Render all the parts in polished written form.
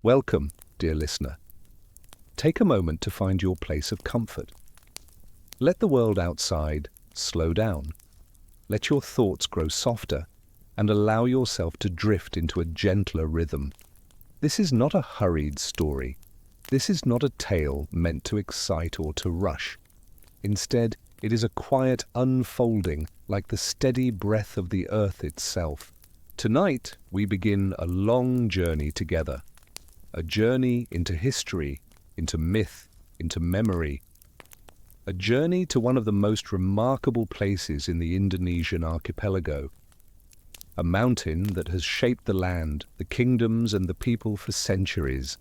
Welcome, dear listener. Take a moment to find your place of comfort. Let the world outside slow down. Let your thoughts grow softer and allow yourself to drift into a gentler rhythm. This is not a hurried story. This is not a tale meant to excite or to rush. Instead, it is a quiet unfolding like the steady breath of the earth itself. Tonight, we begin a long journey together. A journey into history, into myth, into memory. A journey to one of the most remarkable places in the Indonesian archipelago. A mountain that has shaped the land, the kingdoms and the people for centuries.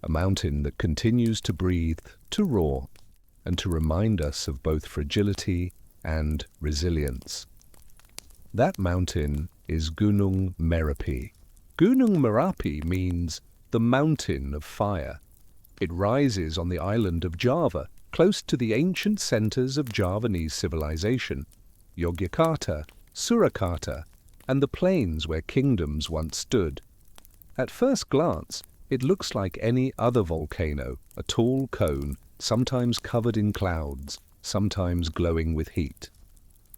A mountain that continues to breathe, to roar, and to remind us of both fragility and resilience. That mountain is Gunung Merapi. Gunung Merapi means the mountain of fire. It rises on the island of Java, close to the ancient centers of Javanese civilization, Yogyakarta, Surakarta, and the plains where kingdoms once stood. At first glance, it looks like any other volcano, a tall cone, sometimes covered in clouds, sometimes glowing with heat.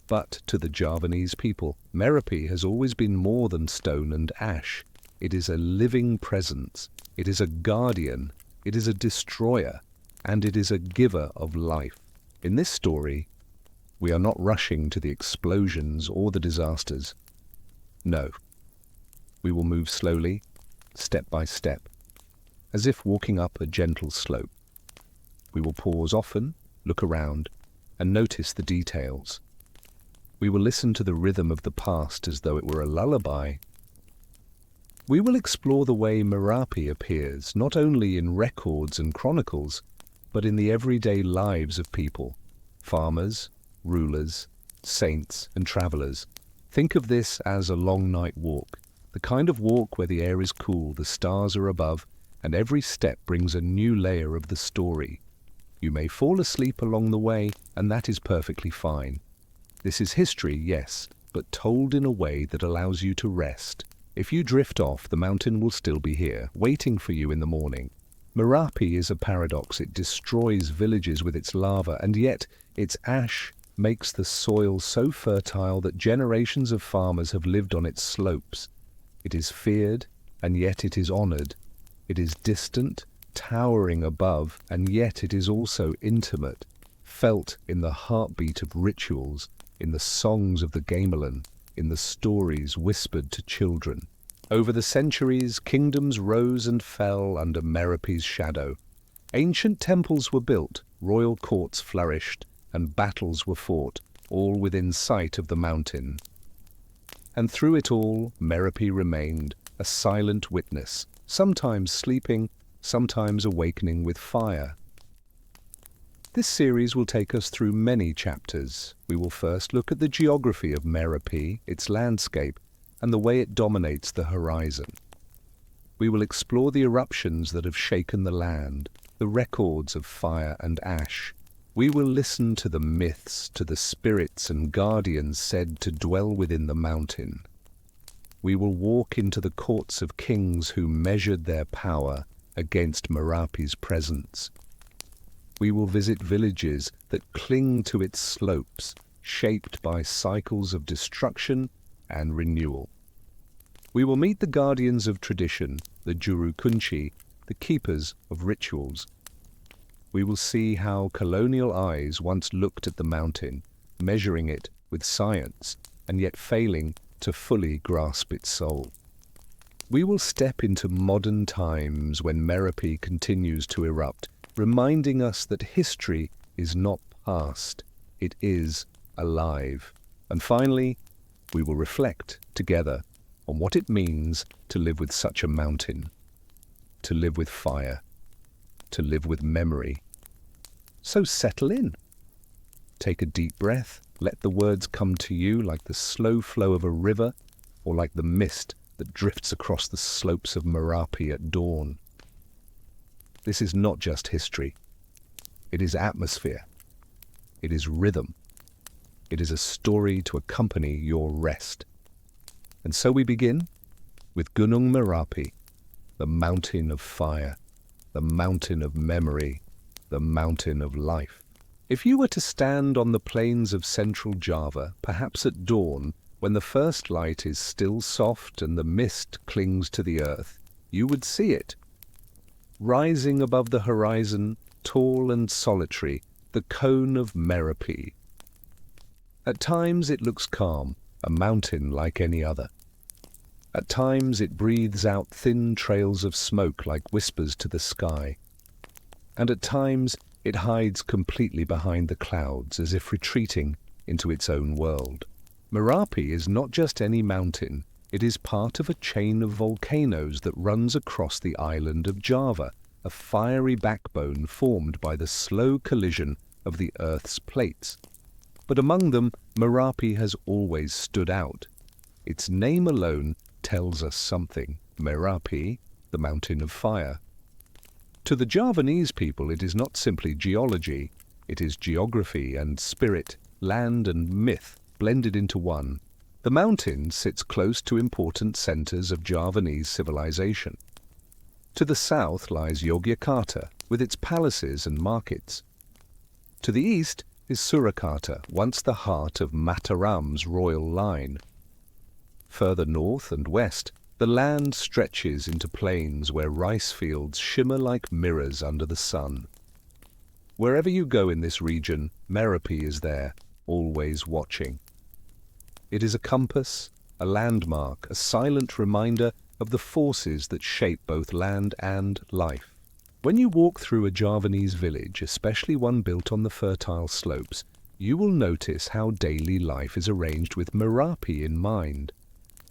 But to the Javanese people, Merapi has always been more than stone and ash. It is a living presence, it is a guardian, it is a destroyer, and it is a giver of life. In this story, we are not rushing to the explosions or the disasters. No, we will move slowly, step by step, as if walking up a gentle slope. We will pause often, look around, and notice the details. We will listen to the rhythm of the past as though it were a lullaby. We will explore the way Merapi appears not only in records and chronicles, but in the everyday lives of people, farmers, rulers, saints and travelers. Think of this as a long night walk, the kind of walk where the air is cool, the stars are above, and every step brings a new layer of the story. You may fall asleep along the way, and that is perfectly fine. This is history, yes, but told in a way that allows you to rest. If you drift off, the mountain will still be here, waiting for you in the morning. Merapi is a paradox. It destroys villages with its lava, and yet its ash makes the soil so fertile that generations of farmers have lived on its slopes. It is feared, and yet it is honored. It is distant, towering above, and yet it is also intimate, felt in the heartbeat of rituals, in the songs of the gamelan, in the stories whispered to children. Over the centuries, kingdoms rose and fell under Merapi's shadow. Ancient temples were built, royal courts flourished, and battles were fought, all within sight of the mountain. And through it all, Merapi remained, a silent witness, sometimes sleeping, sometimes awakening with fire. This series will take us through many chapters. We will first look at the geography of Merapi, its landscape, and the way it dominates the horizon. We will explore the eruptions that have shaken the land, the records of fire and ash. We will listen to the myths, to the spirits and guardians said to dwell within the mountain. We will walk into the courts of kings who measured their power against Merapi's presence. We will visit villages that cling to its slopes, shaped by cycles of destruction and renewal. We will meet the guardians of tradition, the Juru Kunci, the keepers of rituals. We will see how colonial eyes once looked at the mountain, measuring it with science, and yet failing to fully grasp its soul. We will step into modern times when Merapi continues to erupt, reminding us that history is not past, it is alive. And finally, we will reflect together on what it means to live with such a mountain, to live with fire, to live with memory. So settle in. Take a deep breath. Let the words come to you like the slow flow of a river or like the mist that drifts across the slopes of Merapi at dawn. This is not just history. It is atmosphere. It is rhythm. It is a story to accompany your rest. And so we begin with Gunung Merapi, the mountain of fire, the mountain of memory, the mountain of life. If you were to stand on the plains of central Java, perhaps at dawn, when the first light is still soft and the mist clings to the earth, you would see it. Rising above the horizon, tall and solitary, the cone of Merapi. At times it looks calm, a mountain like any other. At times it breathes out thin trails of smoke like whispers to the sky. And at times it hides completely behind the clouds as if retreating into its own world. Merapi is not just any mountain, it is part of a chain of volcanoes that runs across the island of Java, a fiery backbone formed by the slow collision of the Earth's plates. But among them, Merapi has always stood out. Its name alone tells us something. Merapi, the mountain of fire. To the Javanese people, it is not simply geology, it is geography and spirit, land and myth blended into one. The mountain sits close to important centers of Javanese civilization. To the south lies Yogyakarta, with its palaces and markets. To the east is Surakarta, once the heart of Mataram's royal line. Further north and west, the land stretches into plains where rice fields shimmer like mirrors under the sun. Wherever you go in this region, Merapi is there, always watching. It is a compass, a landmark, a silent reminder of the forces that shape both land and life. When you walk through a Javanese village, especially one built on the fertile slopes, you will notice how daily life is arranged with Merapi in mind.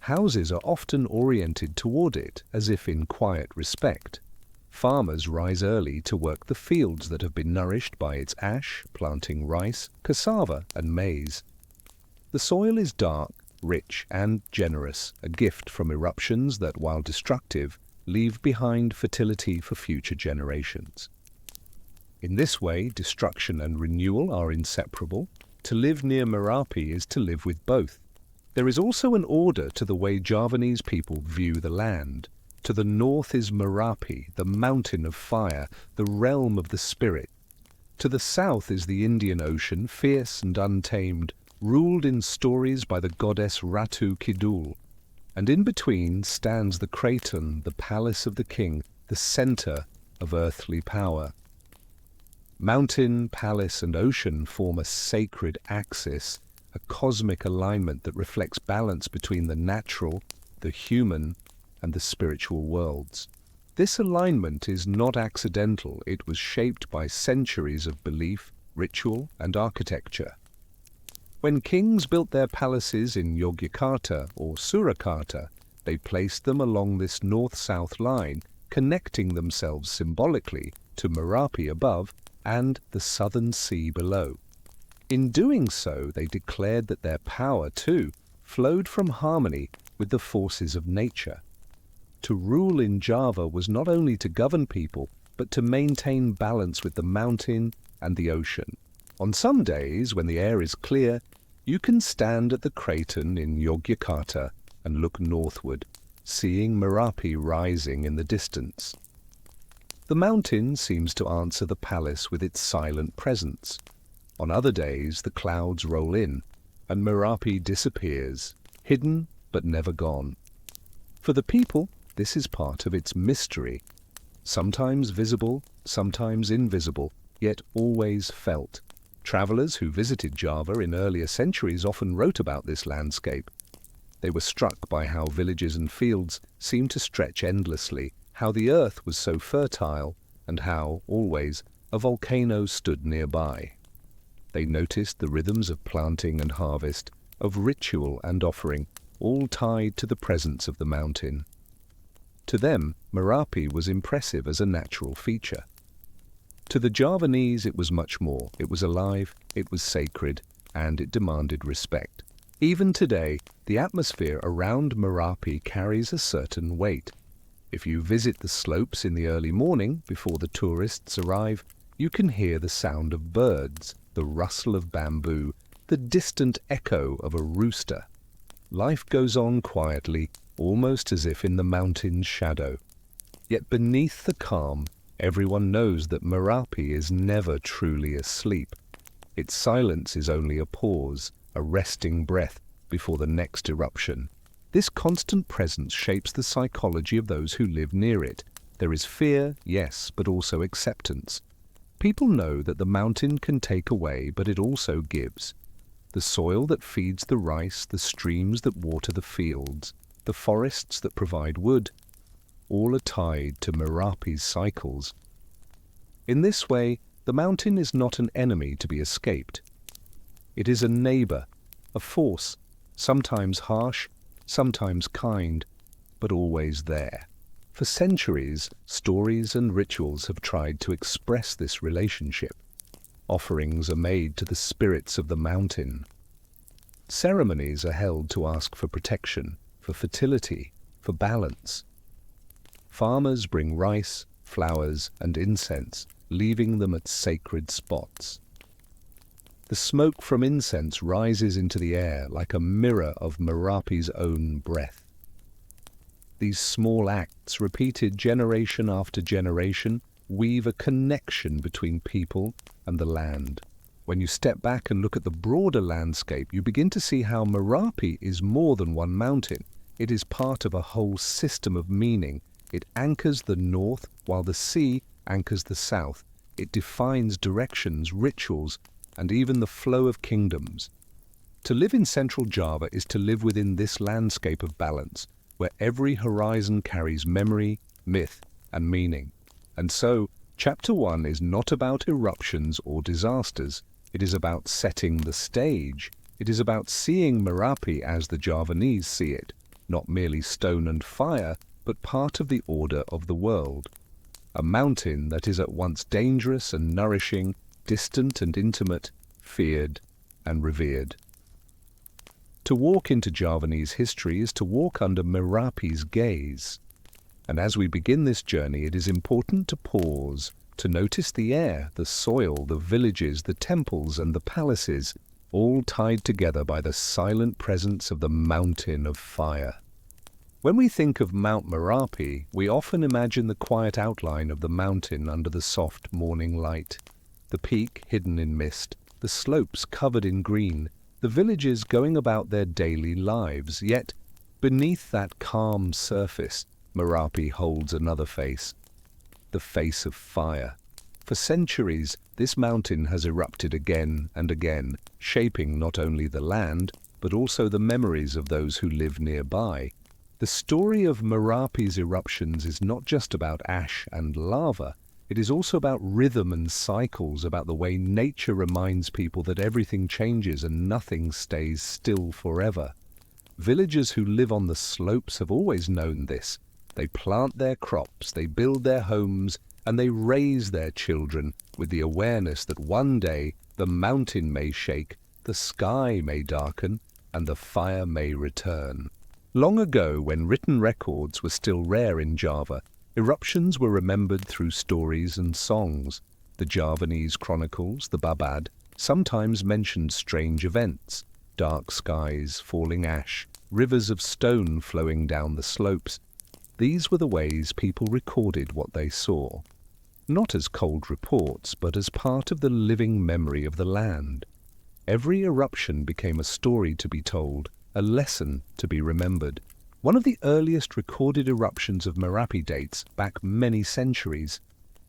Houses are often oriented toward it, as if in quiet respect. Farmers rise early to work the fields that have been nourished by its ash, planting rice, cassava, and maize. The soil is dark, rich, and generous, a gift from eruptions that, while destructive, leave behind fertility for future generations. In this way, destruction and renewal are inseparable. To live near Merapi is to live with both. There is also an order to the way Javanese people view the land. To the north is Merapi, the mountain of fire, the realm of the spirit. To the south is the Indian Ocean, fierce and untamed, ruled in stories by the goddess Ratu Kidul. And in between stands the Kraton, the palace of the king, the center of earthly power. Mountain, palace, and ocean form a sacred axis, a cosmic alignment that reflects balance between the natural, the human, and the spiritual worlds. This alignment is not accidental. It was shaped by centuries of belief, ritual, and architecture. When kings built their palaces in Yogyakarta or Surakarta, they placed them along this north-south line, connecting themselves symbolically to Merapi above and the southern sea below. In doing so, they declared that their power, too, flowed from harmony with the forces of nature. To rule in Java was not only to govern people, but to maintain balance with the mountain and the ocean. On some days, when the air is clear, you can stand at the Kraton in Yogyakarta and look northward, seeing Merapi rising in the distance. The mountain seems to answer the palace with its silent presence. On other days, the clouds roll in, and Merapi disappears, hidden but never gone. For the people, this is part of its mystery, sometimes visible, sometimes invisible, yet always felt. Travelers who visited Java in earlier centuries often wrote about this landscape. They were struck by how villages and fields seemed to stretch endlessly, how the earth was so fertile, and how, always, a volcano stood nearby. They noticed the rhythms of planting and harvest, of ritual and offering, all tied to the presence of the mountain. To them, Merapi was impressive as a natural feature. To the Javanese it was much more. It was alive, it was sacred, and it demanded respect. Even today, the atmosphere around Merapi carries a certain weight. If you visit the slopes in the early morning, before the tourists arrive, you can hear the sound of birds, the rustle of bamboo, the distant echo of a rooster. Life goes on quietly, almost as if in the mountain's shadow. Yet beneath the calm, everyone knows that Merapi is never truly asleep. Its silence is only a pause, a resting breath before the next eruption. This constant presence shapes the psychology of those who live near it. There is fear, yes, but also acceptance. People know that the mountain can take away, but it also gives. The soil that feeds the rice, the streams that water the fields, the forests that provide wood, all are tied to Merapi's cycles. In this way, the mountain is not an enemy to be escaped. It is a neighbor, a force, sometimes harsh, sometimes kind, but always there. For centuries, stories and rituals have tried to express this relationship. Offerings are made to the spirits of the mountain. Ceremonies are held to ask for protection, for fertility, for balance. Farmers bring rice, flowers, and incense, leaving them at sacred spots. The smoke from incense rises into the air like a mirror of Merapi's own breath. These small acts, repeated generation after generation, weave a connection between people and the land. When you step back and look at the broader landscape, you begin to see how Merapi is more than one mountain. It is part of a whole system of meaning. It anchors the north, while the sea anchors the south. It defines directions, rituals, and even the flow of kingdoms. To live in central Java is to live within this landscape of balance, where every horizon carries memory, myth, and meaning. And so, Chapter 1 is not about eruptions or disasters. It is about setting the stage. It is about seeing Merapi as the Javanese see it, not merely stone and fire, but part of the order of the world. A mountain that is at once dangerous and nourishing, distant and intimate, feared and revered. To walk into Javanese history is to walk under Merapi's gaze. And as we begin this journey, it is important to pause, to notice the air, the soil, the villages, the temples and the palaces, all tied together by the silent presence of the mountain of fire. When we think of Mount Merapi, we often imagine the quiet outline of the mountain under the soft morning light. The peak hidden in mist, the slopes covered in green, the villages going about their daily lives. Yet, beneath that calm surface, Merapi holds another face, the face of fire. For centuries, this mountain has erupted again and again, shaping not only the land, but also the memories of those who live nearby. The story of Merapi's eruptions is not just about ash and lava. It is also about rhythm and cycles, about the way nature reminds people that everything changes and nothing stays still forever. Villagers who live on the slopes have always known this. They plant their crops, they build their homes, and they raise their children with the awareness that one day the mountain may shake, the sky may darken, and the fire may return. Long ago, when written records were still rare in Java, eruptions were remembered through stories and songs. The Javanese chronicles, the Babad, sometimes mentioned strange events: dark skies, falling ash, rivers of stone flowing down the slopes. These were the ways people recorded what they saw, not as cold reports, but as part of the living memory of the land. Every eruption became a story to be told, a lesson to be remembered. One of the earliest recorded eruptions of Merapi dates back many centuries.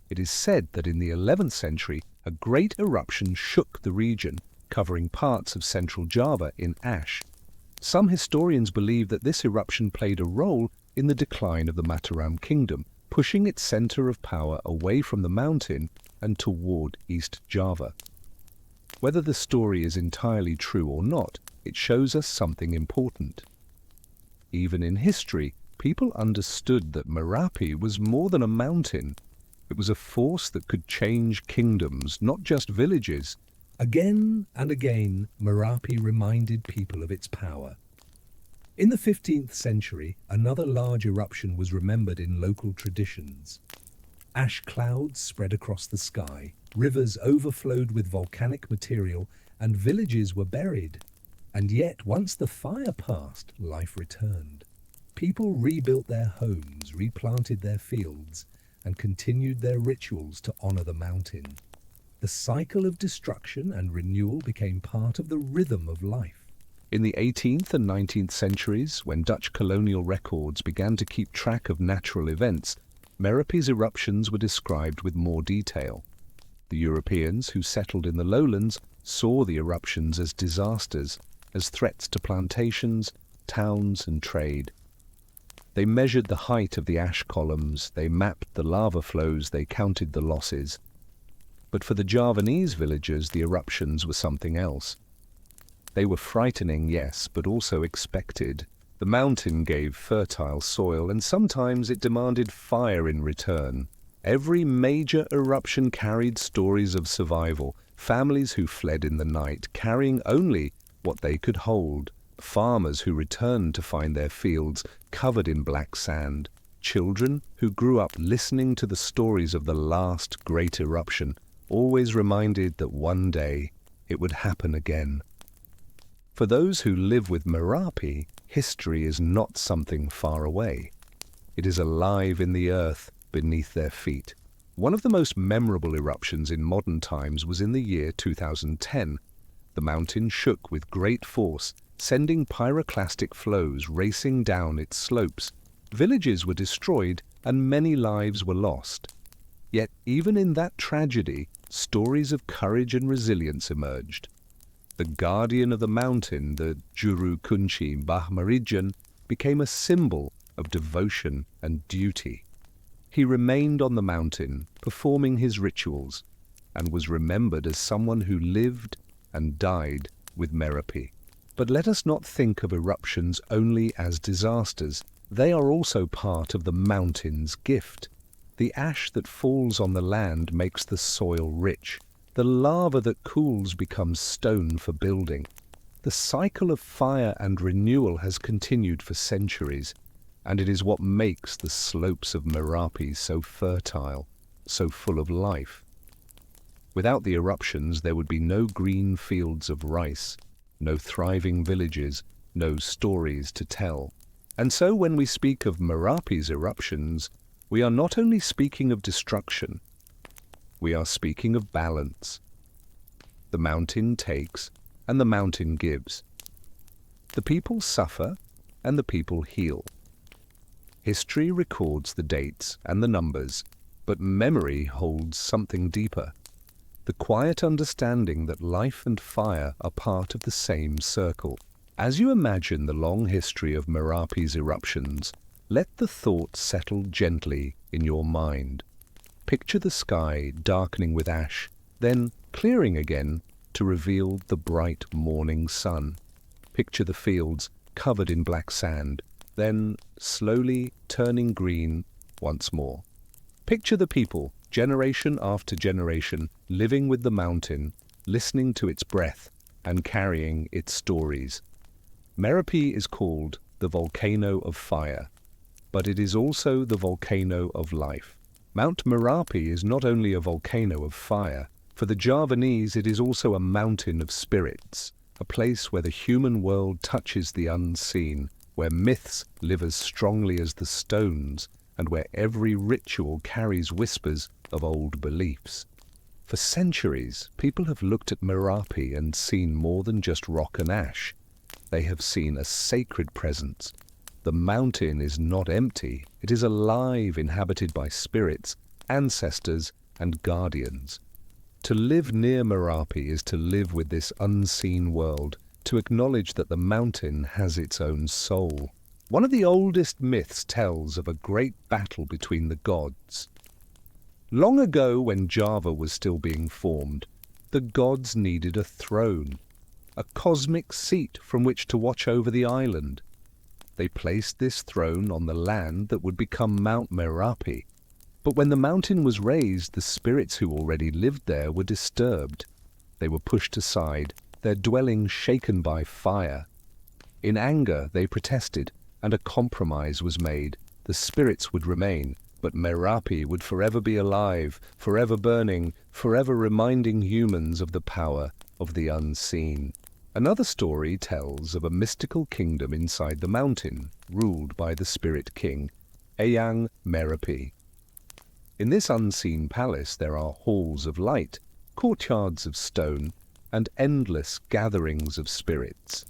It is said that in the 11th century, a great eruption shook the region, covering parts of central Java in ash. Some historians believe that this eruption played a role in the decline of the Mataram kingdom, pushing its center of power away from the mountain and toward East Java. Whether the story is entirely true or not, it shows us something important. Even in history, people understood that Merapi was more than a mountain. It was a force that could change kingdoms, not just villages. Again and again, Merapi reminded people of its power. In the 15th century, another large eruption was remembered in local traditions. Ash clouds spread across the sky, rivers overflowed with volcanic material, and villages were buried. And yet, once the fire passed, life returned. People rebuilt their homes, replanted their fields, and continued their rituals to honor the mountain. The cycle of destruction and renewal became part of the rhythm of life. In the 18th and 19th centuries, when Dutch colonial records began to keep track of natural events, Merapi's eruptions were described with more detail. The Europeans who settled in the lowlands saw the eruptions as disasters, as threats to plantations, towns, and trade. They measured the height of the ash columns, they mapped the lava flows, they counted the losses. But for the Javanese villagers, the eruptions were something else. They were frightening, yes, but also expected. The mountain gave fertile soil, and sometimes it demanded fire in return. Every major eruption carried stories of survival, families who fled in the night, carrying only what they could hold, farmers who returned to find their fields covered in black sand, children who grew up listening to the stories of the last great eruption, always reminded that one day it would happen again. For those who live with Merapi, history is not something far away. It is alive in the earth beneath their feet. One of the most memorable eruptions in modern times was in the year 2010. The mountain shook with great force, sending pyroclastic flows racing down its slopes. Villages were destroyed and many lives were lost. Yet even in that tragedy, stories of courage and resilience emerged. The guardian of the mountain, the Juru Kunci Mbah Marijan, became a symbol of devotion and duty. He remained on the mountain, performing his rituals, and was remembered as someone who lived and died with Merapi. But let us not think of eruptions only as disasters. They are also part of the mountain's gift. The ash that falls on the land makes the soil rich. The lava that cools becomes stone for building. The cycle of fire and renewal has continued for centuries, and it is what makes the slopes of Merapi so fertile, so full of life. Without the eruptions, there would be no green fields of rice, no thriving villages, no stories to tell. And so when we speak of Merapi's eruptions, we are not only speaking of destruction, we are speaking of balance. The mountain takes and the mountain gives. The people suffer and the people heal. History records the dates and the numbers, but memory holds something deeper. The quiet understanding that life and fire are part of the same circle. As you imagine the long history of Merapi's eruptions, let the thought settle gently in your mind. Picture the sky darkening with ash, then clearing again to reveal the bright morning sun. Picture the fields covered in black sand, then slowly turning green once more. Picture the people, generation after generation, living with the mountain, listening to its breath and carrying its stories. Merapi is called the volcano of fire, but it is also the volcano of life. Mount Merapi is not only a volcano of fire. For the Javanese, it is also a mountain of spirits, a place where the human world touches the unseen, where myths live as strongly as the stones, and where every ritual carries whispers of old beliefs. For centuries, people have looked at Merapi and seen more than just rock and ash. They have seen a sacred presence. The mountain is not empty, it is alive, inhabited by spirits, ancestors, and guardians. To live near Merapi is to live with this unseen world, to acknowledge that the mountain has its own soul. One of the oldest myths tells of a great battle between the gods. Long ago, when Java was still being formed, the gods needed a throne, a cosmic seat from which to watch over the island. They placed this throne on the land that would become Mount Merapi. But when the mountain was raised, the spirits who already lived there were disturbed. They were pushed aside, their dwelling shaken by fire. In anger, they protested, and a compromise was made. The spirits would remain, but Merapi would forever be alive, forever burning, forever reminding humans of the power of the unseen. Another story tells of a mystical kingdom inside the mountain, ruled by the spirit king, Eyang Merapi. In this unseen palace there are halls of light, courtyards of stone, and endless gatherings of spirits.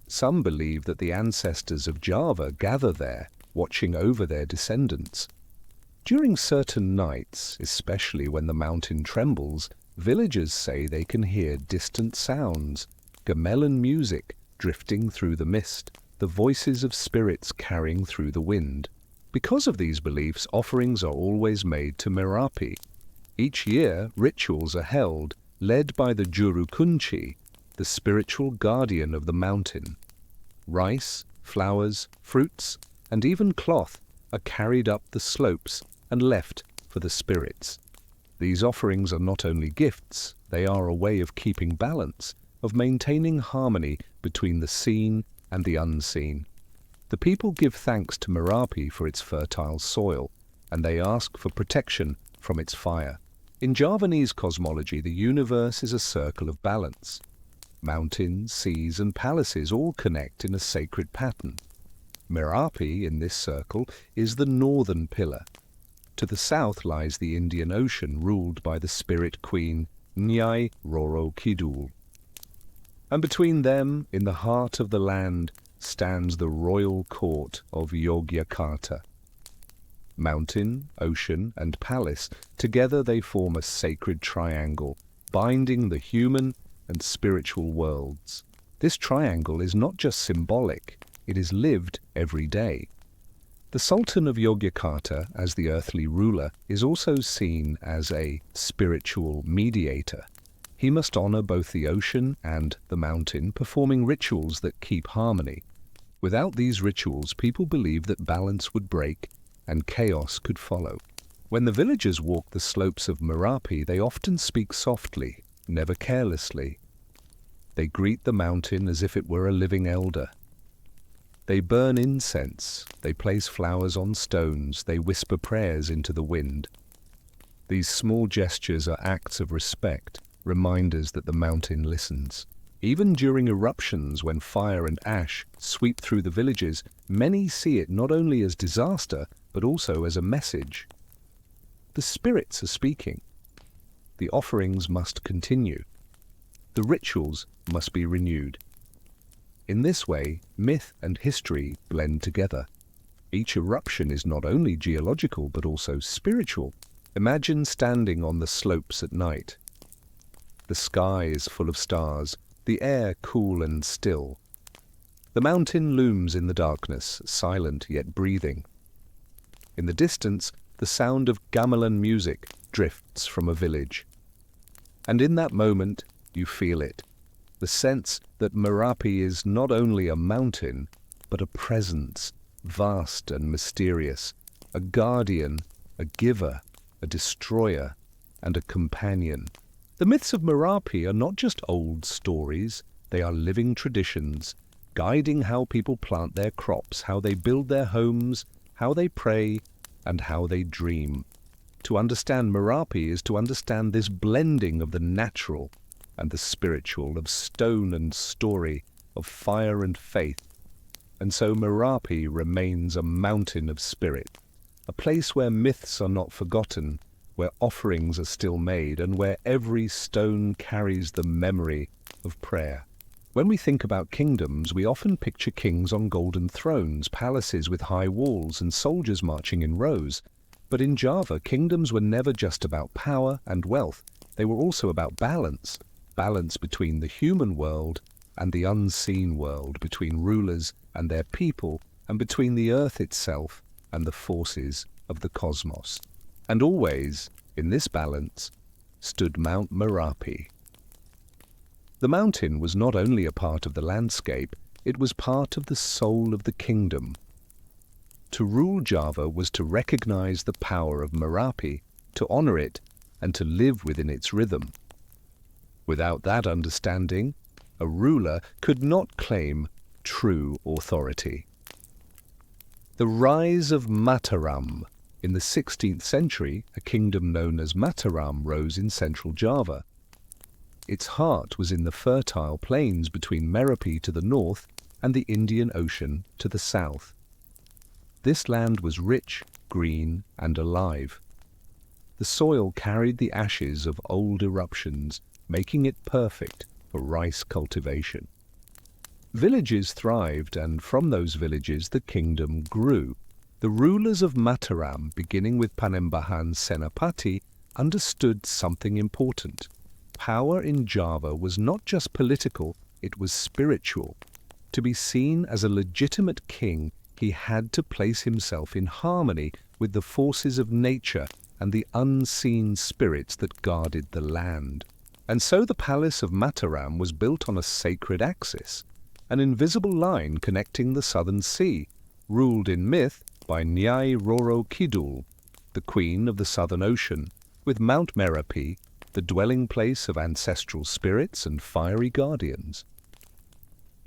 Some believe that the ancestors of Java gather there, watching over their descendants. During certain nights, especially when the mountain trembles, villagers say they can hear distant sounds, gamelan music drifting through the mist, the voices of spirits carrying through the wind. Because of these beliefs, offerings are always made to Merapi. Each year, rituals are held, led by the Juru Kunci, the spiritual guardian of the mountain. Rice, flowers, fruits, and even cloth are carried up the slopes and left for the spirits. These offerings are not only gifts, they are a way of keeping balance, of maintaining harmony between the seen and the unseen. The people give thanks to Merapi for its fertile soil, and they ask for protection from its fire. In Javanese cosmology, the universe is a circle of balance. Mountains, seas, and palaces all connect in a sacred pattern. Merapi, in this circle, is the northern pillar. To the south lies the Indian Ocean, ruled by the spirit queen Nyai Roro Kidul. And between them, in the heart of the land, stands the royal court of Yogyakarta. Mountain, ocean, and palace, together they form a sacred triangle, binding the human and spiritual worlds. This triangle is not just symbolic, it is lived every day. The Sultan of Yogyakarta, as the earthly ruler, is also seen as a spiritual mediator. He must honor both the ocean and the mountain, performing rituals that keep harmony. Without these rituals, people believe that balance would break and chaos could follow. When the villagers walk the slopes of Merapi, they often speak softly, never carelessly. They greet the mountain as if it were a living elder. They burn incense, they place flowers on stones, they whisper prayers into the wind. These small gestures are acts of respect, reminders that the mountain listens. Even during eruptions, when fire and ash sweep through the villages, many see it not only as disaster, but also as a message. The spirits are speaking. The offerings must continue. The rituals must be renewed. In this way, myth and history blend together. Each eruption is not only geological, but also spiritual. Imagine standing on the slopes at night. The sky is full of stars, the air cool and still. The mountain looms in the darkness, silent yet breathing. In the distance, the sound of gamelan music drifts from a village. And in that moment, you feel it. The sense that Merapi is not only a mountain, but a presence, vast and mysterious, a guardian, a giver, a destroyer, and a companion. The myths of Merapi are not just old stories, they are living traditions, guiding how people plant their crops, how they build their homes, how they pray, and how they dream. To understand Merapi is to understand this blending of the natural and the spiritual, of stone and story, of fire and faith. And so Merapi remains a mountain of spirit, a place where myths are not forgotten, where offerings are still made, and where every stone carries the memory of prayer. When we think about kingdoms, we often picture kings on golden thrones, palaces with high walls, and soldiers marching in rows. But in Java, kingdoms were never just about power and wealth. They were also about balance. Balance between the human world and the unseen world, between rulers and their people, and between the earth itself and the forces of the cosmos. And always, in this balance, stood Mount Merapi. The mountain was not only a part of the landscape, it was part of the soul of the kingdom. To rule Java was to recognize the power of Merapi, to honor it, and to live within its rhythm. Without that understanding, a ruler could not claim true authority. The rise of Mataram. In the 16th century, a kingdom known as Mataram rose in central Java. Its heart was in the fertile plains between Merapi to the north and the Indian Ocean to the south. This land was rich, green, and alive. The soil carried the ashes of old eruptions, making it perfect for rice cultivation. Villages thrived, and from those villages the kingdom grew. The rulers of Mataram, beginning with Panembahan Senapati, understood something important. Power in Java was not just political, it was spiritual. To be seen as a legitimate king, he had to place himself in harmony with the forces of nature and the unseen spirits that guarded the land. And so the palace of Mataram was built on a sacred axis, an invisible line connecting the southern sea, ruled in myth by Nyai Roro Kidul, the queen of the southern ocean, with Mount Merapi, the dwelling place of ancestral spirits and fiery guardians.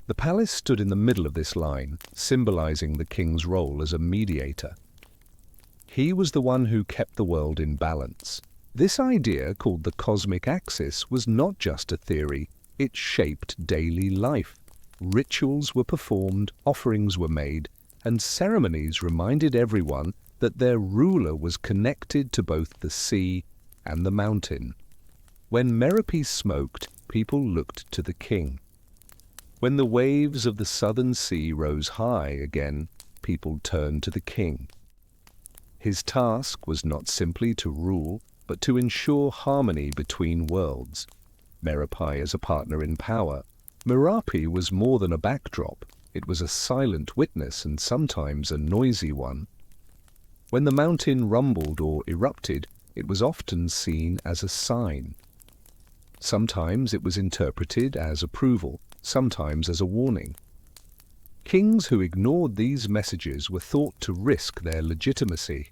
The palace stood in the middle of this line, symbolizing the king's role as a mediator. He was the one who kept the world in balance. This idea, called the cosmic axis, was not just a theory, it shaped daily life. Rituals were performed, offerings were made, and ceremonies reminded everyone that their ruler was connected to both the sea and the mountain. When Merapi smoked, people looked to the king. When the waves of the southern sea rose high again, people turned to the king. His task was not simply to rule, but to ensure harmony between worlds. Merapi as a partner in power. Merapi was more than a backdrop. It was a silent witness and sometimes a noisy one. When the mountain rumbled or erupted, it was often seen as a sign. Sometimes it was interpreted as approval, sometimes as a warning. Kings who ignored these messages were thought to risk their legitimacy.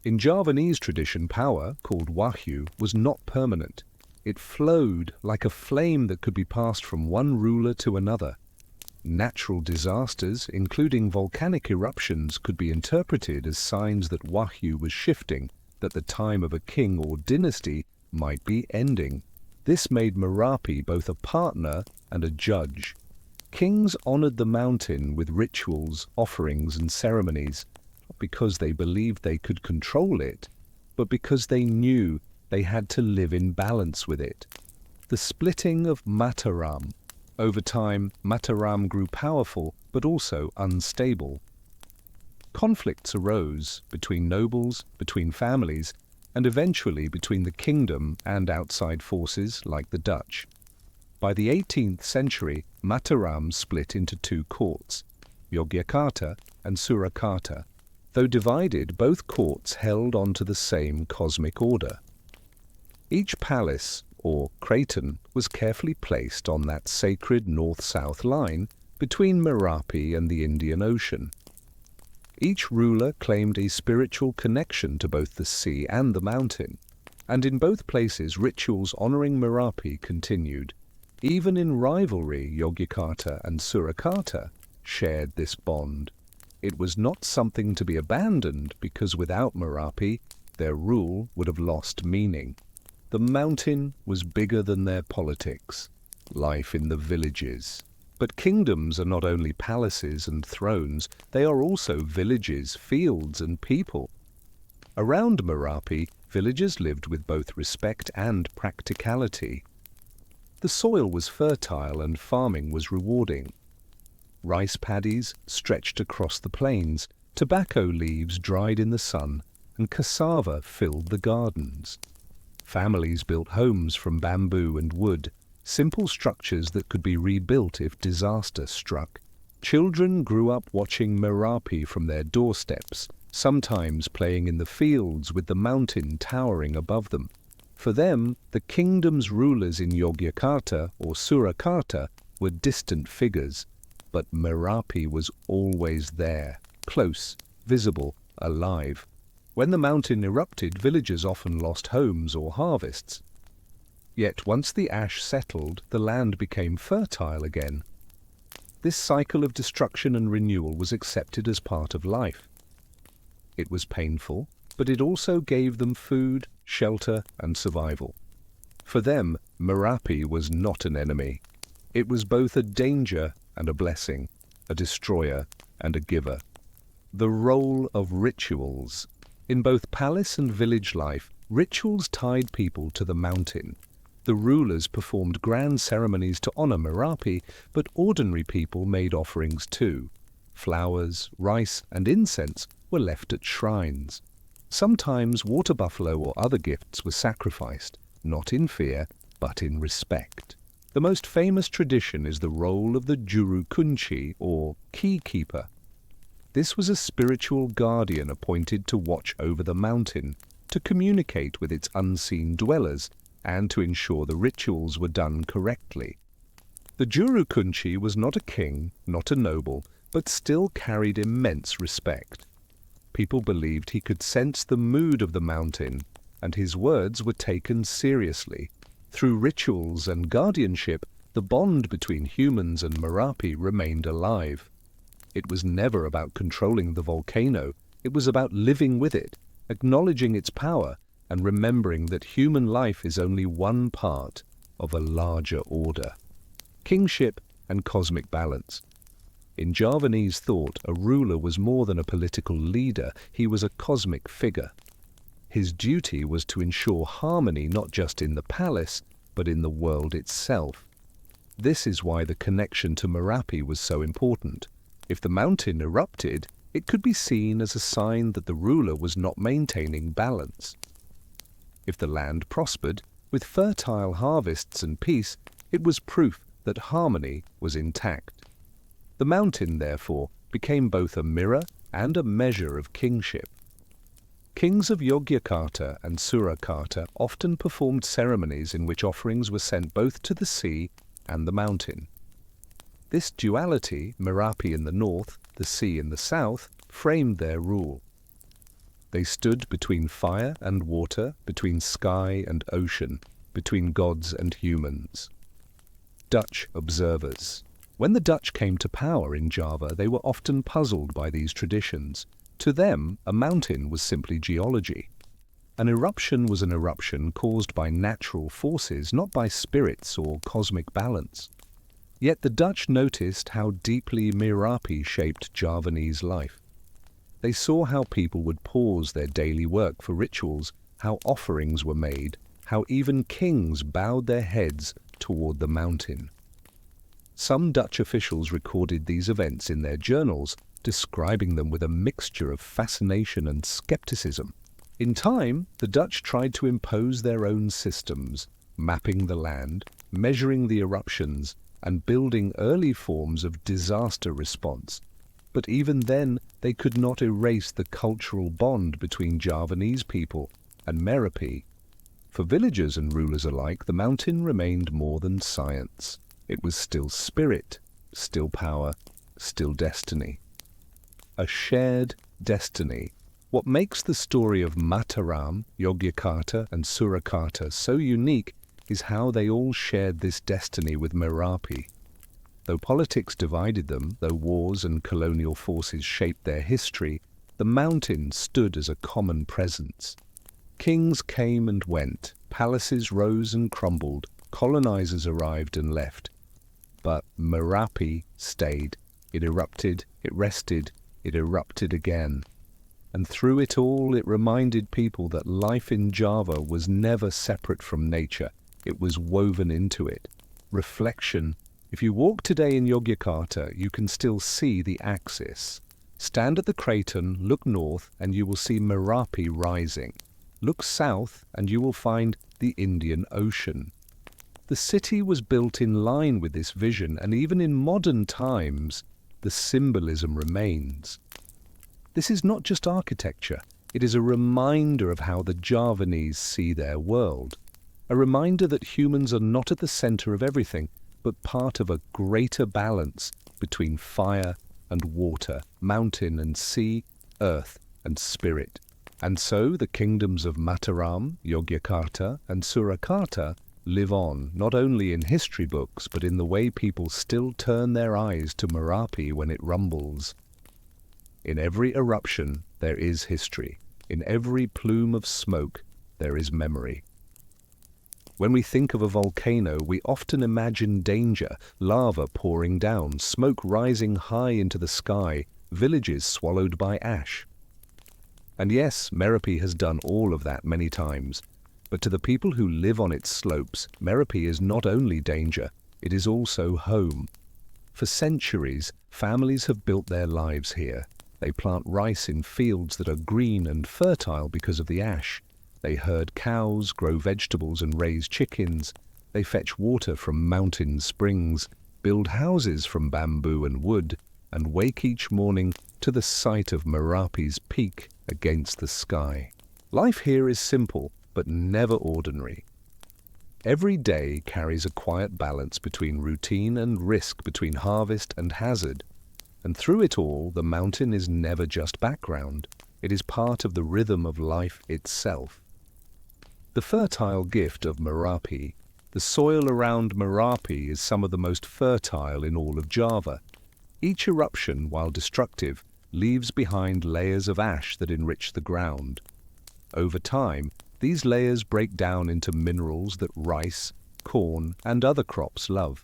In Javanese tradition, power, called wahyu, was not permanent. It flowed like a flame that could be passed from one ruler to another. Natural disasters, including volcanic eruptions, could be interpreted as signs that wahyu was shifting, that the time of a king or dynasty might be ending. This made Merapi both a partner and a judge. Kings honored the mountain with rituals, offerings, and ceremonies, not because they believed they could control it, but because they knew they had to live in balance with it. The splitting of Mataram. Over time, Mataram grew powerful, but also unstable. Conflicts arose between nobles, between families, and eventually between the kingdom and outside forces like the Dutch. By the 18th century, Mataram split into two courts, Yogyakarta and Surakarta. Though divided, both courts held on to the same cosmic order. Each palace, or kraton, was carefully placed on that sacred north-south line between Merapi and the Indian Ocean. Each ruler claimed a spiritual connection to both the sea and the mountain, and in both places rituals honoring Merapi continued. Even in rivalry, Yogyakarta and Surakarta shared this bond. It was not something to be abandoned because without Merapi, their rule would have lost meaning. The mountain was bigger than their politics, life in the villages. But kingdoms are not only palaces and thrones, they are also villages, fields, and people. Around Merapi, villagers lived with both respect and practicality. The soil was fertile and farming was rewarding. Rice paddies stretched across the plains, tobacco leaves dried in the sun, and cassava filled the gardens. Families built homes from bamboo and wood, simple structures that could be rebuilt if disaster struck. Children grew up watching Merapi from their doorsteps, sometimes playing in the fields with the mountain towering above them. For them, the kingdom's rulers in Yogyakarta or Surakarta were distant figures, but Merapi was always there, close, visible, alive. When the mountain erupted, villagers often lost homes or harvests. Yet once the ash settled, the land became fertile again. This cycle of destruction and renewal was accepted as part of life. It was painful, but it also gave them food, shelter, and survival. For them, Merapi was not an enemy. It was both a danger and a blessing, a destroyer and a giver. The role of rituals. In both palace and village life, rituals tied people to the mountain. The rulers performed grand ceremonies to honor Merapi, but ordinary people made offerings too. Flowers, rice, and incense were left at shrines. Sometimes water buffalo or other gifts were sacrificed, not in fear, but in respect. The most famous tradition is the role of the Juru Kunci, or key keeper. This was a spiritual guardian appointed to watch over the mountain, to communicate with its unseen dwellers, and to ensure the rituals were done correctly. The Juru Kunci was not a king, not a noble, but still carried immense respect. People believed he could sense the mood of the mountain, and his words were taken seriously. Through rituals and guardianship, the bond between humans and Merapi remained alive. It was never about controlling the volcano, it was about living with it, acknowledging its power, and remembering that human life is only one part of a larger order. Kingship and cosmic balance. In Javanese thought, a ruler was more than a political leader, he was a cosmic figure. His duty was to ensure harmony not just in the palace, but in the world itself. This is why the connection to Merapi was so important. If the mountain erupted, it could be seen as a sign that the ruler was not maintaining balance. If the land prospered, with fertile harvests and peace, it was proof that harmony was intact. The mountain, therefore, became both a mirror and a measure of kingship. Kings of Yogyakarta and Surakarta often performed ceremonies in which offerings were sent both to the sea and the mountain. This duality, Merapi in the north, the sea in the south, framed their rule. They stood between fire and water, between sky and ocean, between gods and humans. Dutch observers. When the Dutch came to power in Java, they were often puzzled by these traditions. To them, a mountain was simply geology. An eruption was an eruption caused by natural forces, not by spirits or cosmic balance. Yet the Dutch noticed how deeply Merapi shaped Javanese life. They saw how people would pause their daily work for rituals, how offerings were made, how even kings bowed their heads toward the mountain. Some Dutch officials recorded these events in their journals, describing them with a mixture of fascination and skepticism. In time, the Dutch tried to impose their own systems, mapping the land, measuring the eruptions, and building early forms of disaster response. But even then, they could not erase the cultural bond between Javanese people and Merapi. For villagers and rulers alike, the mountain remained more than science. It was still spirit, still power, still destiny. A shared destiny. What makes the story of Mataram, Yogyakarta, and Surakarta so unique is how they all shared this destiny with Merapi. Though politics divided them, though wars and colonial forces shaped their history, the mountain stood as a common presence. Kings came and went, palaces rose and crumbled, colonizers arrived and left. But Merapi stayed. It erupted, it rested, it erupted again. And through it all, it reminded people that life in Java was never separate from nature. It was woven into it. Reflection. If you walk today in Yogyakarta, you can still see the axis. Stand at the craton, look north, and you will see Merapi rising. Look south, and you will find the Indian Ocean. The city was built in line with this vision, and even in modern times, the symbolism remains. This is not just architecture, it is a reminder of how the Javanese see their world. A reminder that humans are not at the center of everything, but part of a greater balance between fire and water, mountain and sea, earth and spirit. And so the kingdoms of Mataram, Yogyakarta, and Surakarta live on, not only in history books, but in the way people still turn their eyes to Merapi when it rumbles. In every eruption, there is history. In every plume of smoke, there is memory. When we think of a volcano, we often imagine danger, lava pouring down, smoke rising high into the sky, villages swallowed by ash. And yes, Merapi has done all of that many times. But to the people who live on its slopes, Merapi is not only danger, it is also home. For centuries, families have built their lives here. They plant rice in fields that are green and fertile because of the ash. They herd cows, grow vegetables and raise chickens. They fetch water from mountain springs, build houses from bamboo and wood, and wake each morning to the sight of Merapi's peak against the sky. Life here is simple, but never ordinary. Every day carries a quiet balance between routine and risk, between harvest and hazard. And through it all, the mountain is never just background. It is part of the rhythm of life itself. The fertile gift of Merapi. The soil around Merapi is some of the most fertile in all of Java. Each eruption, while destructive, leaves behind layers of ash that enrich the ground. Over time, these layers break down into minerals that rice, corn, and other crops love.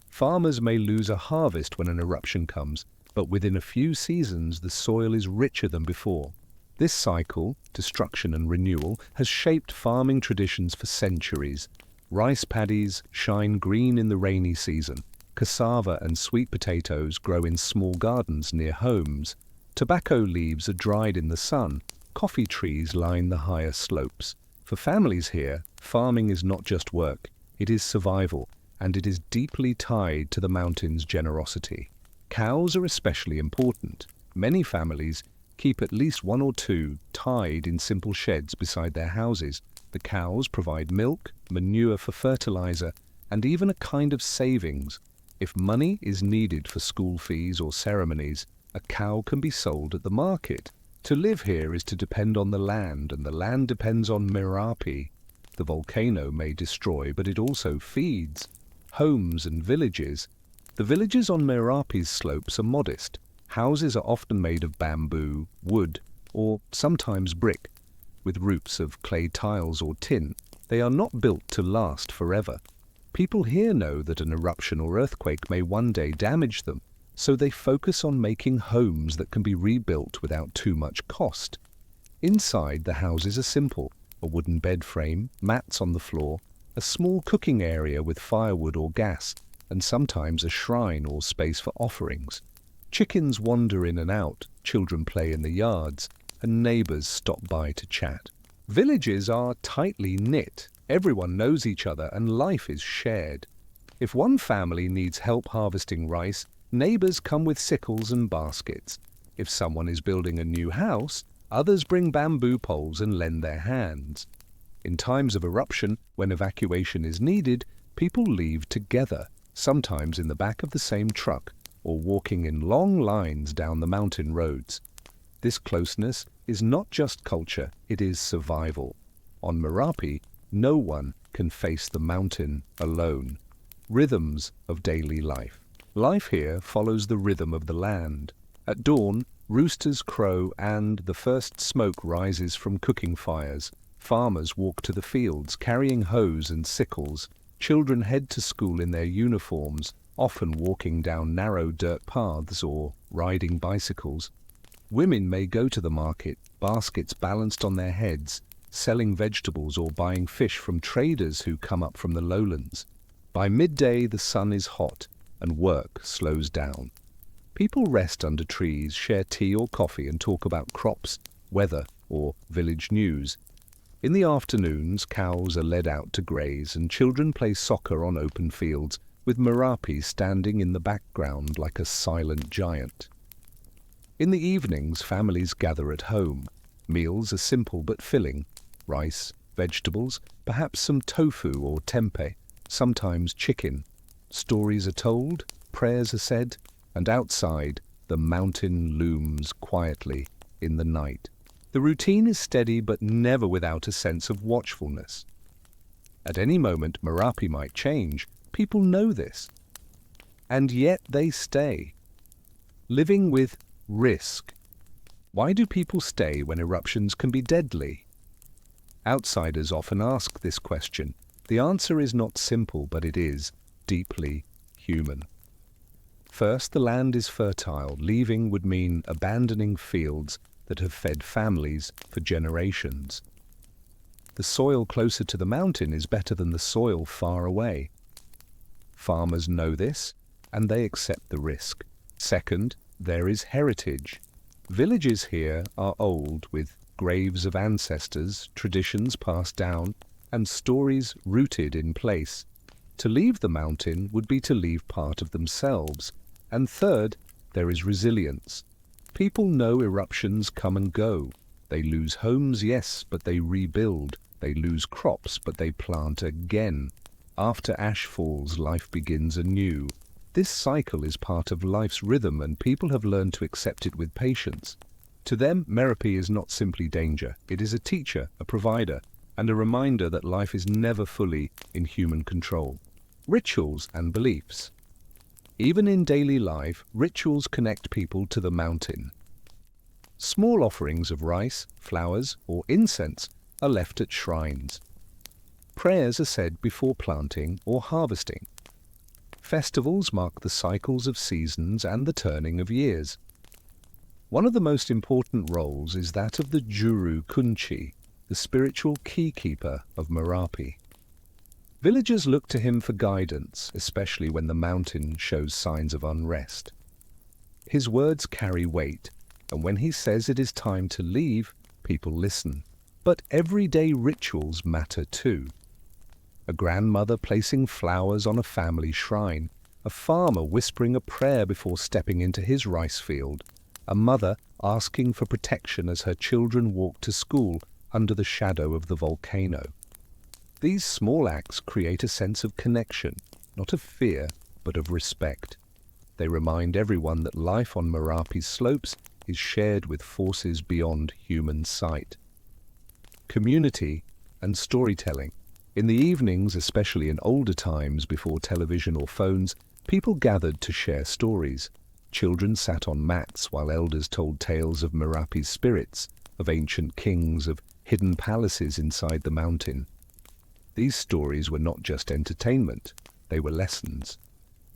Farmers may lose a harvest when an eruption comes, but within a few seasons the soil is richer than before. This cycle, destruction and renewal, has shaped farming traditions for centuries. Rice paddies shine green in the rainy season. Cassava and sweet potatoes grow in small gardens near homes. Tobacco leaves are dried in the sun. Coffee trees line the higher slopes. For families here, farming is not just work, it is survival, and it is deeply tied to the mountain's generosity. Cows are especially important. Many families keep at least one or two tied in simple sheds beside their houses. The cows provide milk, manure for fertilizer, and even a kind of savings. If money is needed for school fees or ceremonies, a cow can be sold at the market. To live here is to depend on the land, and the land depends on Merapi. The volcano may destroy, but it also feeds homes and villages. The villages on Merapi's slopes are modest. Houses are often made of bamboo, wood, or sometimes brick, with roofs of clay tiles or tin. They are not built to last forever. People here know that an eruption or earthquake may one day damage them, so they focus on making homes that can be rebuilt without too much cost. Inside, the houses are simple: a wooden bed frame, mats on the floor, a small cooking area with firewood or gas, and sometimes a shrine or space for offerings. Chickens wander in and out, children play in the yards, and neighbors stop by to chat. Villages are tightly knit. Everyone knows each other and life is shared. If one family needs help harvesting rice, neighbors come with sickles and baskets. If someone is building a new house, others bring bamboo poles and lend their hands. In times of eruption, when evacuation is needed, people leave together, sometimes in the back of the same truck, or walking in long lines down the mountain roads. This closeness is not just culture, it is survival. On Merapi, no one can face the mountain alone. Rhythms of daily life. Life here follows the rhythm of the land. At dawn, roosters crow and the first smoke rises from cooking fires. Farmers walk to the fields, carrying hoes and sickles. Children head to school in their uniforms, often walking down narrow dirt paths or riding bicycles. Women may go to the market, baskets balanced on their heads, selling vegetables or buying fish from traders who come up from the lowlands. By midday, the sun is hot and work slows down. People rest under trees, share tea or coffee, and talk about crops, weather, or village news. In the afternoons, cows are led out to graze and children play soccer on open fields, with Merapi standing in the background like a silent giant. In the evenings, families gather at home. Meals are simple but filling: rice, vegetables, perhaps some tofu or tempeh, sometimes chicken. Stories are told, prayers are said, and outside, the mountain looms quietly in the night. The routine is steady but never without a sense of watchfulness. At any moment, Merapi might change. People know this. And yet they stay. Living with risk. Why do people stay when eruptions can be deadly? Outsiders often ask this question. The answer is not simple, but it is deeply human. First, the land is fertile. Leaving would mean abandoning fields that have fed families for generations. The soil closer to the mountain is better than the soil far away. Farmers know this, and they accept the risk. Second, there is heritage. Villages here are old, with graves of ancestors, traditions passed down, and stories rooted in place. To leave the mountain would be to leave part of themselves. And third, there is resilience. People know eruptions come and go. They lose homes, yes, but they rebuild. They lose crops, but they plant again. After ash falls, life begins anew. This cycle is part of life's rhythm, and people have learned to accept it with patience. To them, Merapi is not simply danger. It is a teacher, a provider, and a reminder that life is never fully in human control. Rituals and beliefs. Even in daily life, rituals connect people to the mountain. Small offerings of rice, flowers, or incense are left at shrines. Prayers are said before planting or harvesting. Festivals mark the cycles of seasons and the turning of years. One of the most important roles is that of the Juru Kunci, the spiritual key-keeper of Merapi. Villagers look to him for guidance, especially when the mountain shows signs of unrest. His words carry weight, and when he says it is time to leave, people listen. But everyday rituals matter too. A grandmother placing flowers on a family shrine, a farmer whispering a prayer before stepping into his rice field, a mother asking for protection as her children walk to school under the shadow of the volcano. These small acts create a sense of connection, not of fear, but of respect. They remind everyone that life on Merapi's slopes is shared with forces beyond human sight. Community and storytelling. In the evenings, especially in older times before television or phones, people gathered to share stories. Children sat on mats while elders told tales of Merapi's spirits, of ancient kings, of hidden palaces inside the mountain. These stories were not just entertainment, they were lessons.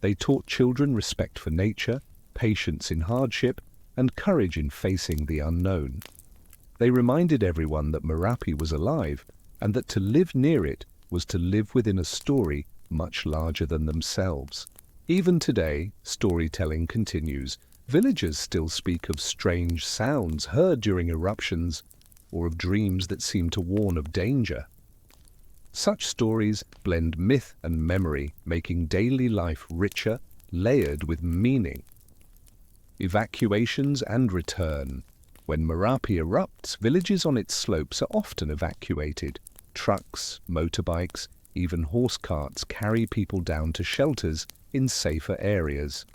They taught children respect for nature, patience in hardship, and courage in facing the unknown. They reminded everyone that Merapi was alive, and that to live near it was to live within a story much larger than themselves. Even today, storytelling continues. Villagers still speak of strange sounds heard during eruptions, or of dreams that seem to warn of danger. Such stories blend myth and memory, making daily life richer, layered with meaning. Evacuations and return. When Merapi erupts, villages on its slopes are often evacuated. Trucks, motorbikes, even horse carts carry people down to shelters in safer areas.